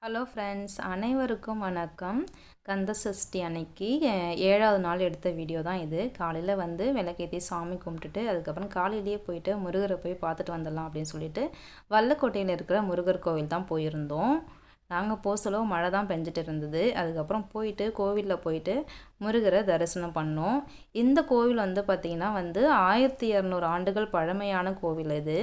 Hello friends, அனைவருக்கும் வணக்கம். கந்த சஷ்டி அன்னைக்கு 7வது நாள் எடுத்த வீடியோ தான் இது. காலையில் வந்து விளக்கேற்றி சாமி கும்பிட்டுட்டு அதுக்கப்புறம் காலையிலேயே போயிட்டு முருகரை போய் பார்த்துட்டு வந்துடலாம் அப்படின்னு சொல்லிட்டு வல்லக்கோட்டையில் இருக்கிற முருகர் கோவில் தான் போயிருந்தோம். நாங்கள் போசலோ மழை தான் பெஞ்சிட்டு இருந்தது. அதுக்கப்புறம் போயிட்டு கோவிலில் போயிட்டு முருகரை தரிசனம் பண்ணோம். இந்த கோவில் வந்து பார்த்திங்கன்னா 1200 ஆண்டுகள் பழமையான கோவில் இது.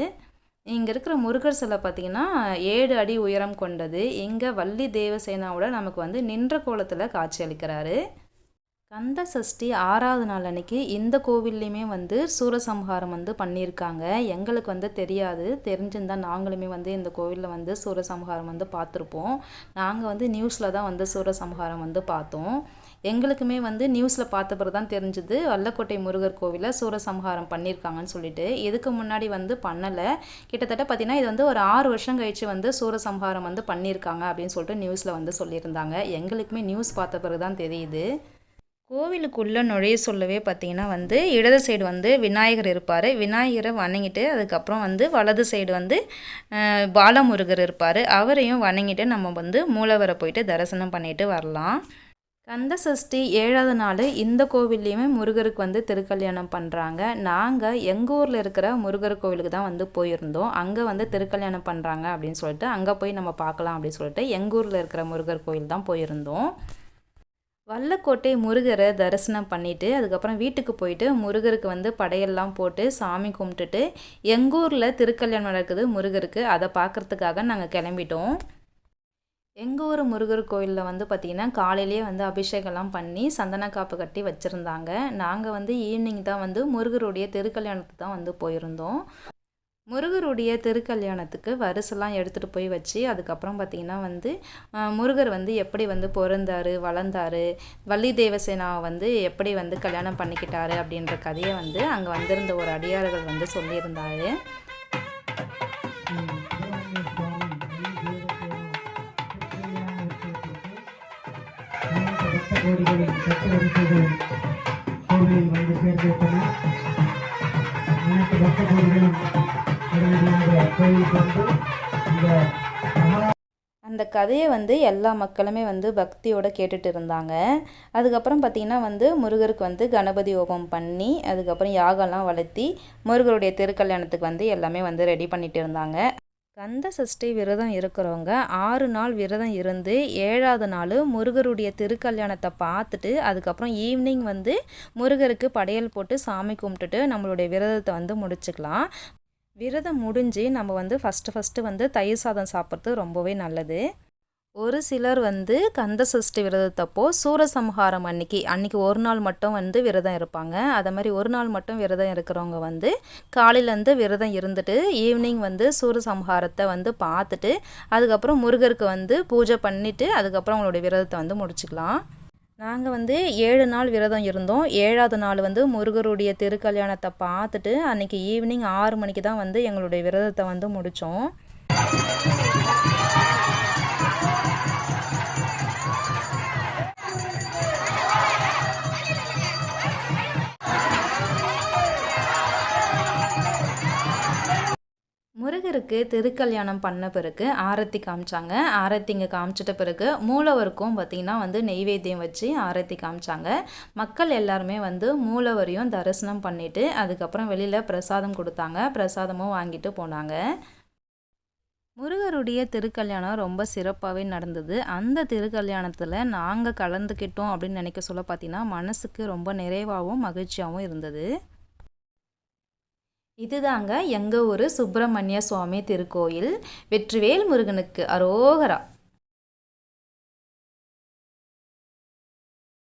இங்கே இருக்கிற முருகர் சிலை பார்த்திங்கன்னா 7 அடி உயரம் கொண்டது. இங்கே வள்ளி தேவசேனாவோட நமக்கு நின்ற கோலத்தில் காட்சி அளிக்கிறாரு. கந்த சஷ்டி 6வது நாள் அன்னைக்கு இந்த கோவில்லையுமே சூரசம்ஹாரம் பண்ணியிருக்காங்க. எங்களுக்கு தெரியாது. தெரிஞ்சிருந்தால் நாங்களுமே இந்த கோவிலில் சூரசம்ஹாரம் பார்த்துருப்போம். நாங்கள் நியூஸில் தான் சூரசம்ஹாரம் பார்த்தோம். எங்களுக்குமே நியூஸில் பார்த்த பிறகு தான் தெரிஞ்சுது வல்லக்கோட்டை முருகர் கோவிலில் சூரசம்ஹாரம் பண்ணியிருக்காங்கன்னு சொல்லிட்டு. இதுக்கு முன்னாடி பண்ணலை. கிட்டத்தட்ட பார்த்திங்கன்னா இது ஒரு 6 வருஷம் கழித்து சூரசம்ஹாரம் பண்ணியிருக்காங்க அப்படின்னு சொல்லிட்டு நியூஸில் சொல்லியிருந்தாங்க. எங்களுக்குமே நியூஸ் பார்த்த பிறகு தான் தெரியுது. கோவிலுக்குள்ளே நுழைய சொல்லவே பார்த்திங்கன்னா இடது சைடு விநாயகர் இருப்பார். விநாயகரை வணங்கிட்டு அதுக்கப்புறம் வலது சைடு பாலமுருகர் இருப்பார். அவரையும் வணங்கிட்டு நம்ம மூலவரை போயிட்டு தரிசனம் பண்ணிட்டு வரலாம். கந்த சஷ்டி 7வது நாள் இந்த கோவில்லையுமே முருகருக்கு திருக்கல்யாணம் பண்ணுறாங்க. நாங்கள் எங்கள் ஊரில் இருக்கிற முருகர் கோவிலுக்கு தான் போயிருந்தோம். அங்கே திருக்கல்யாணம் பண்ணுறாங்க அப்படின்னு சொல்லிட்டு அங்கே போய் நம்ம பார்க்கலாம் அப்படின்னு சொல்லிட்டு எங்கள் ஊரில் இருக்கிற முருகர் கோவில் தான் போயிருந்தோம். வல்லக்கோட்டை முருகரை தரிசனம் பண்ணிவிட்டு அதுக்கப்புறம் வீட்டுக்கு போயிட்டு முருகருக்கு படையெல்லாம் போட்டு சாமி கும்பிட்டுட்டு எங்கள் ஊரில் திருக்கல்யாணம் நடக்குது முருகருக்கு. அதை பார்க்குறதுக்காக நாங்கள் கிளம்பிட்டோம். எங்கள் ஊர் முருகர் கோயிலில் பார்த்திங்கன்னா காலையிலேயே அபிஷேகம்லாம் பண்ணி சந்தன காப்பு கட்டி வச்சுருந்தாங்க. நாங்கள் ஈவினிங் தான் முருகருடைய திருக்கல்யாணத்துக்கு தான் போயிருந்தோம். முருகருடைய திருக்கல்யாணத்துக்கு வரிசெல்லாம் எடுத்துகிட்டு போய் வச்சு அதுக்கப்புறம் பார்த்திங்கன்னா முருகர் எப்படி பிறந்தார் வளர்ந்தார், வள்ளி தேவசேனாவை எப்படி கல்யாணம் பண்ணிக்கிட்டாரு அப்படின்ற கதையை அங்கே வந்திருந்த ஒரு அடியார்கள் சொல்லியிருந்தார். கோடிகளின் சட்டவரிசைகளும் கோவிலில் சேர்ந்திருப்பன. அனைத்து பக்த கோடிகளும் உடனடியாக கோவில் கொண்டு அந்த கதையை எல்லா மக்களுமே பக்தியோடு கேட்டுட்டு இருந்தாங்க. அதுக்கப்புறம் பார்த்திங்கன்னா முருகருக்கு கணபதி ஹோமம் பண்ணி அதுக்கப்புறம் யாகம்லாம் வளர்த்தி முருகருடைய திருக்கல்யாணத்துக்கு எல்லாமே ரெடி பண்ணிட்டு இருந்தாங்க. கந்த சஷ்டி விரதம் இருக்கிறவங்க 6 நாள் விரதம் இருந்து 7வது நாள் முருகருடைய திருக்கல்யாணத்தை பார்த்துட்டு அதுக்கப்புறம் ஈவினிங் முருகருக்கு படையல் போட்டு சாமி கும்பிட்டுட்டு நம்மளுடைய விரதத்தை முடிச்சுக்கலாம். விரதம் முடிஞ்சு நம்ம ஃபஸ்ட்டு தயிர் சாதம் சாப்பிட்றது ரொம்பவே நல்லது. ஒரு சிலர் கந்த சஷ்டி விரதத்தப்போ சூரசம்ஹாரம் அன்னைக்கு ஒரு நாள் மட்டும் விரதம் இருப்பாங்க. அதை மாதிரி ஒரு நாள் மட்டும் விரதம் இருக்கிறவங்க காலையிலேருந்து விரதம் இருந்துட்டு ஈவினிங் சூரசம்ஹாரத்தை பார்த்துட்டு அதுக்கப்புறம் முருகருக்கு பூஜை பண்ணிவிட்டு அதுக்கப்புறம் அவங்களுடைய விரதத்தை முடிச்சுக்கலாம். நாங்கள் 7 நாள் விரதம் இருந்தோம். 7வது நாள் முருகருடைய திருக்கல்யாணத்தை பார்த்துட்டு அன்றைக்கி ஈவினிங் 6 மணிக்கு தான் எங்களுடைய விரதத்தை முடித்தோம். முருகருக்கு திருக்கல்யாணம் பண்ண பிறகு ஆரத்தி காமிச்சாங்க. ஆரத்தி இங்கே காமிச்சிட்ட பிறகு மூலவருக்கும் பார்த்திங்கன்னா நெய்வேத்தியம் வச்சு ஆரத்தி காமிச்சாங்க. மக்கள் எல்லாருமே மூலவரையும் தரிசனம் பண்ணிவிட்டு அதுக்கப்புறம் வெளியில் பிரசாதம் கொடுத்தாங்க. பிரசாதமும் வாங்கிட்டு போனாங்க. முருகருடைய திருக்கல்யாணம் ரொம்ப சிறப்பாகவே நடந்தது. அந்த திருக்கல்யாணத்தில் நாங்கள் கலந்துக்கிட்டோம் அப்படின்னு நினைக்க சொல்ல பார்த்திங்கன்னா மனசுக்கு ரொம்ப நிறைவாகவும் மகிழ்ச்சியாகவும் இருந்தது. இதுதாங்க எங்கள் ஊர் சுப்பிரமணிய சுவாமி திருக்கோயில். வெற்றிவேல் முருகனுக்கு அரோகரா.